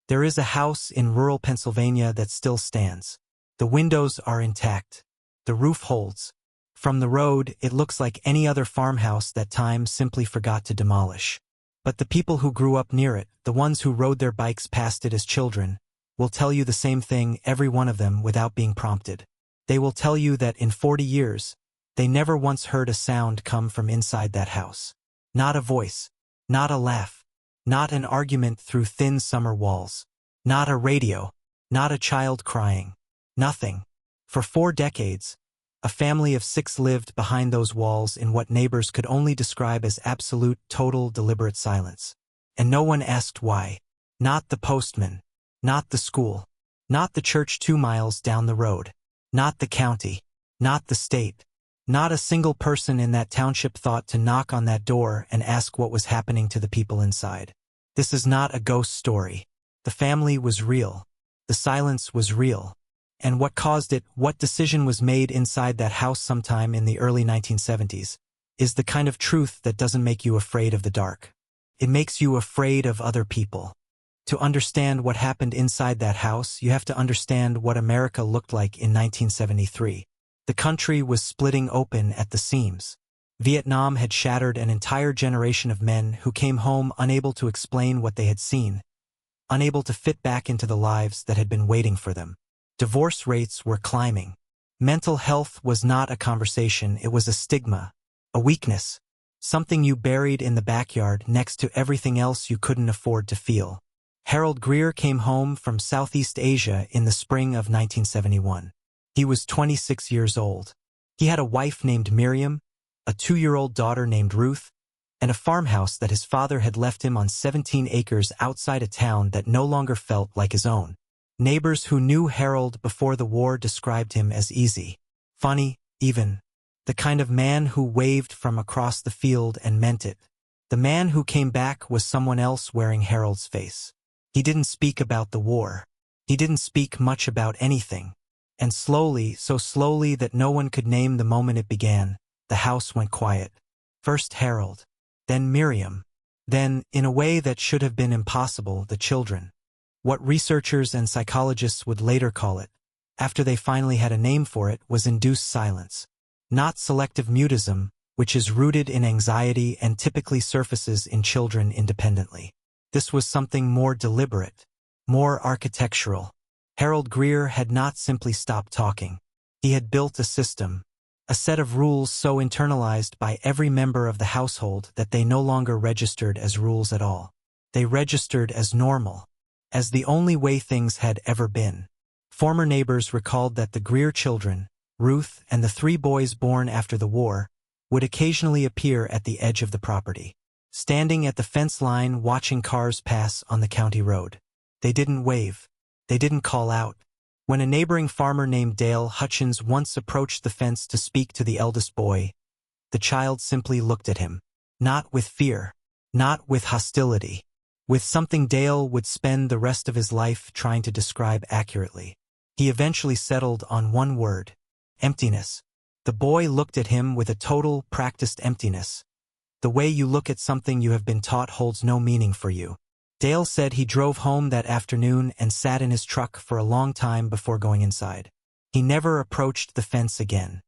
There is a house in rural Pennsylvania that still stands. The windows are intact. The roof holds. From the road, it looks like any other farmhouse that time simply forgot to demolish. But the people who grew up near it, the ones who rode their bikes past it as children, will tell you the same thing, every one of them, without being prompted. They will tell you that in 40 years, they never once heard a sound come from inside that house. Not a voice, not a laugh, not an argument through thin summer walls, not a radio, not a child crying, nothing. For 4 decades, a family of 6 lived behind those walls in what neighbors could only describe as absolute, total, deliberate silence. And no one asked why. Not the postman, not the school, not the church 2 miles down the road, not the county, not the state. Not a single person in that township thought to knock on that door and ask what was happening to the people inside. This is not a ghost story. The family was real. The silence was real. And what caused it, what decision was made inside that house sometime in the early 1970s, is the kind of truth that doesn't make you afraid of the dark. It makes you afraid of other people. To understand what happened inside that house, you have to understand what America looked like in 1973. The country was splitting open at the seams. Vietnam had shattered an entire generation of men who came home unable to explain what they had seen, unable to fit back into the lives that had been waiting for them. Divorce rates were climbing. Mental health was not a conversation, it was a stigma, a weakness, something you buried in the backyard next to everything else you couldn't afford to feel. Harold Greer came home from Southeast Asia in the spring of 1971. He was 26 years old. He had a wife named Miriam, a 2-year-old daughter named Ruth, and a farmhouse that his father had left him on 17 acres outside a town that no longer felt like his own. Neighbors who knew Harold before the war described him as easy, funny, even. The kind of man who waved from across the field and meant it. The man who came back was someone else wearing Harold's face. He didn't speak about the war. He didn't speak much about anything. And slowly, so slowly that no one could name the moment it began, the house went quiet. First Harold, then Miriam, then, in a way that should have been impossible, the children. What researchers and psychologists would later call it, after they finally had a name for it, was induced silence. Not selective mutism, which is rooted in anxiety and typically surfaces in children independently. This was something more deliberate, more architectural. Harold Greer had not simply stopped talking. He had built a system, a set of rules so internalized by every member of the household that they no longer registered as rules at all. They registered as normal, as the only way things had ever been. Former neighbors recalled that the Greer children, Ruth and the 3 boys born after the war, would occasionally appear at the edge of the property, standing at the fence line watching cars pass on the county road. They didn't wave. They didn't call out. When a neighboring farmer named Dale Hutchins once approached the fence to speak to the eldest boy, the child simply looked at him. Not with fear, not with hostility, with something Dale would spend the rest of his life trying to describe accurately. He eventually settled on one word: emptiness. The boy looked at him with a total, practiced emptiness. The way you look at something you have been taught holds no meaning for you. Dale said he drove home that afternoon and sat in his truck for a long time before going inside. He never approached the fence again.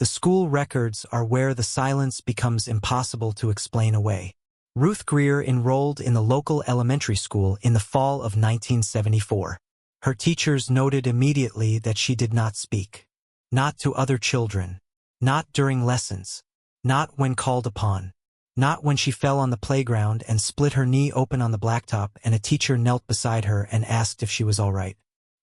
The school records are where the silence becomes impossible to explain away. Ruth Greer enrolled in the local elementary school in the fall of 1974. Her teachers noted immediately that she did not speak. Not to other children. Not during lessons. Not when called upon. Not when she fell on the playground and split her knee open on the blacktop and a teacher knelt beside her and asked if she was all right.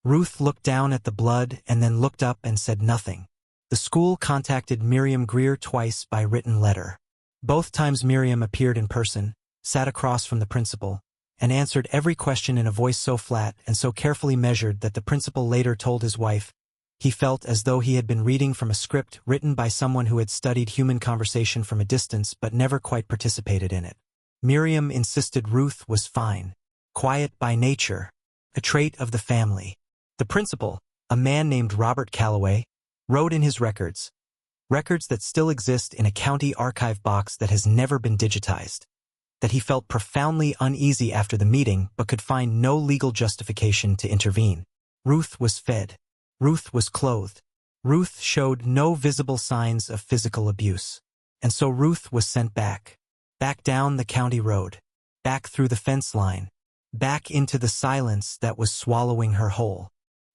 Ruth looked down at the blood and then looked up and said nothing. The school contacted Miriam Greer twice by written letter. Both times Miriam appeared in person, sat across from the principal, and answered every question in a voice so flat and so carefully measured that the principal later told his wife he felt as though he had been reading from a script written by someone who had studied human conversation from a distance but never quite participated in it. Miriam insisted Ruth was fine, quiet by nature, a trait of the family. The principal, a man named Robert Calloway, wrote in his records that still exist in a county archive box that has never been digitized. that he felt profoundly uneasy after the meeting but could find no legal justification to intervene. Ruth was fed. Ruth was clothed. Ruth showed no visible signs of physical abuse. And so Ruth was sent back. Back down the county road. Back through the fence line. Back into the silence that was swallowing her whole.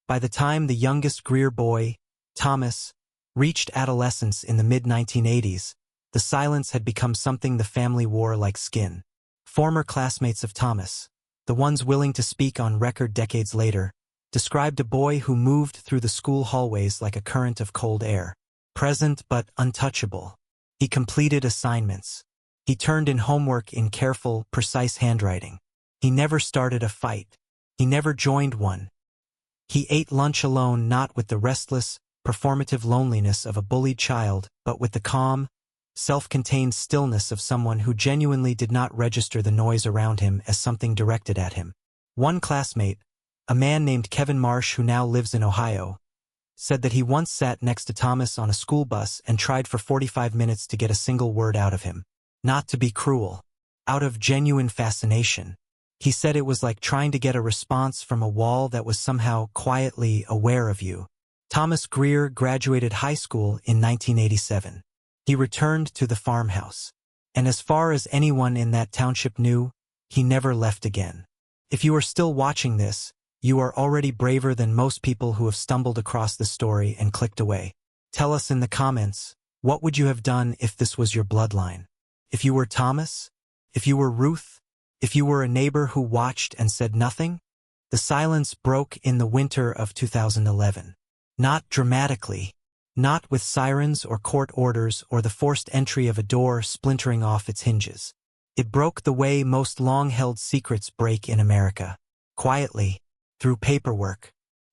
By the time the youngest Greer boy, Thomas, reached adolescence in the mid-1980s, the silence had become something the family wore like skin. Former classmates of Thomas, the ones willing to speak on record decades later, described a boy who moved through the school hallways like a current of cold air. Present but untouchable. He completed assignments. He turned in homework in careful, precise handwriting. He never started a fight. He never joined one. He ate lunch alone, not with the restless, performative loneliness of a bullied child, but with the calm, self-contained stillness of someone who genuinely did not register the noise around him as something directed at him. One classmate, a man named Kevin Marsh who now lives in Ohio, said that he once sat next to Thomas on a school bus and tried for 45 minutes to get a single word out of him. Not to be cruel. Out of genuine fascination. He said it was like trying to get a response from a wall that was somehow quietly aware of you. Thomas Greer graduated high school in 1987. He returned to the farmhouse. And as far as anyone in that township knew, he never left again. If you are still watching this, you are already braver than most people who have stumbled across this story and clicked away. Tell us in the comments, what would you have done if this was your bloodline? If you were Thomas? If you were Ruth? If you were a neighbor who watched and said nothing? The silence broke in the winter of 2011. Not dramatically. Not with sirens or court orders or the forced entry of a door splintering off its hinges. It broke the way most long-held secrets break in America. Quietly. Through paperwork.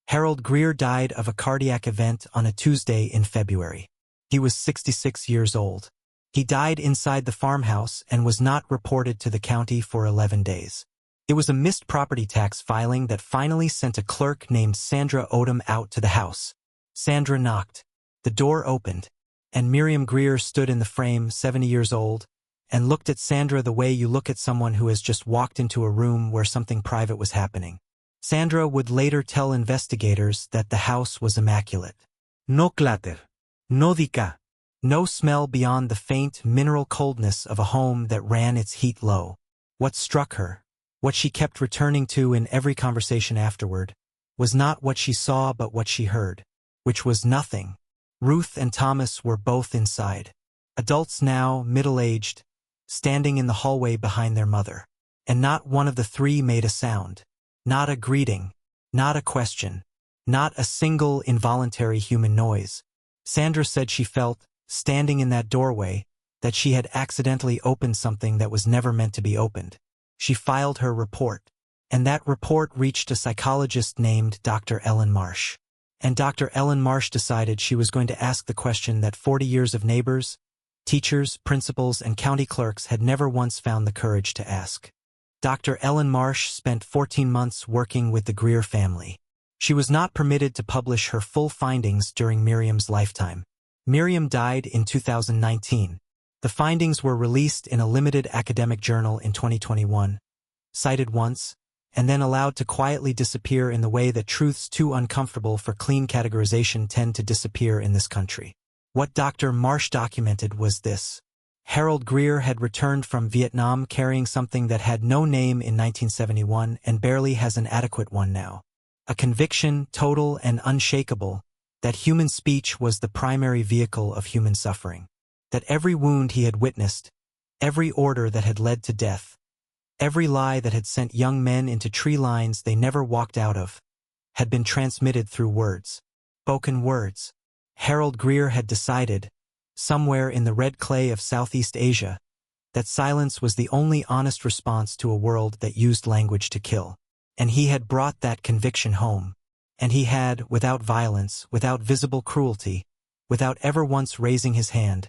Harold Greer died of a cardiac event on a Tuesday in February. He was 66 years old. He died inside the farmhouse and was not reported to the county for 11 days. It was a missed property tax filing that finally sent a clerk named Sandra Odom out to the house. Sandra knocked. The door opened, and Miriam Greer stood in the frame, 70 years old, and looked at Sandra the way you look at someone who has just walked into a room where something private was happening. Sandra would later tell investigators that the house was immaculate. No clatter. No dica. No smell beyond the faint mineral coldness of a home that ran its heat low. What struck her, what she kept returning to in every conversation afterward, was not what she saw but what she heard, which was nothing. Ruth and Thomas were both inside. Adults now, middle-aged, standing in the hallway behind their mother. And not one of the three made a sound. Not a greeting. Not a question. Not a single involuntary human noise. Sandra said she felt, standing in that doorway, that she had accidentally opened something that was never meant to be opened. She filed her report. And that report reached a psychologist named Dr. Ellen Marsh. And Dr. Ellen Marsh decided she was going to ask the question that 40 years of neighbors, teachers, principals, and county clerks had never once found the courage to ask. Dr. Ellen Marsh spent 14 months working with the Greer family. She was not permitted to publish her full findings during Miriam's lifetime. Miriam died in 2019. The findings were released in a limited academic journal in 2021, cited once, and then allowed to quietly disappear in the way that truths too uncomfortable for clean categorization tend to disappear in this country. What Dr. Marsh documented was this. Harold Greer had returned from Vietnam carrying something that had no name in 1971 and barely has an adequate one now. A conviction, total and unshakable, that human speech was the primary vehicle of human suffering. That every wound he had witnessed, every order that had led to death, every lie that had sent young men into tree lines they never walked out of, had been transmitted through words. Spoken words. Harold Greer had decided, somewhere in the red clay of Southeast Asia, that silence was the only honest response to a world that used language to kill. And he had brought that conviction home. And he had, without violence, without visible cruelty, without ever once raising his hand,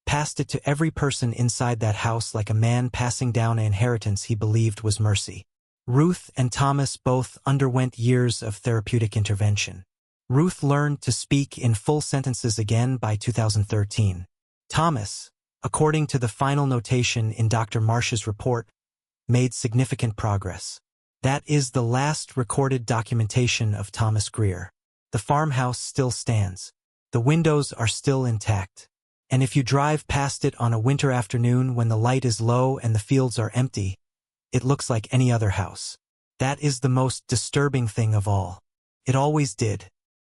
passed it to every person inside that house like a man passing down an inheritance he believed was mercy. Ruth and Thomas both underwent years of therapeutic intervention. Ruth learned to speak in full sentences again by 2013. Thomas, according to the final notation in Dr. Marsh's report, made significant progress. That is the last recorded documentation of Thomas Greer. The farmhouse still stands. The windows are still intact. And if you drive past it on a winter afternoon when the light is low and the fields are empty, it looks like any other house. That is the most disturbing thing of all. It always did.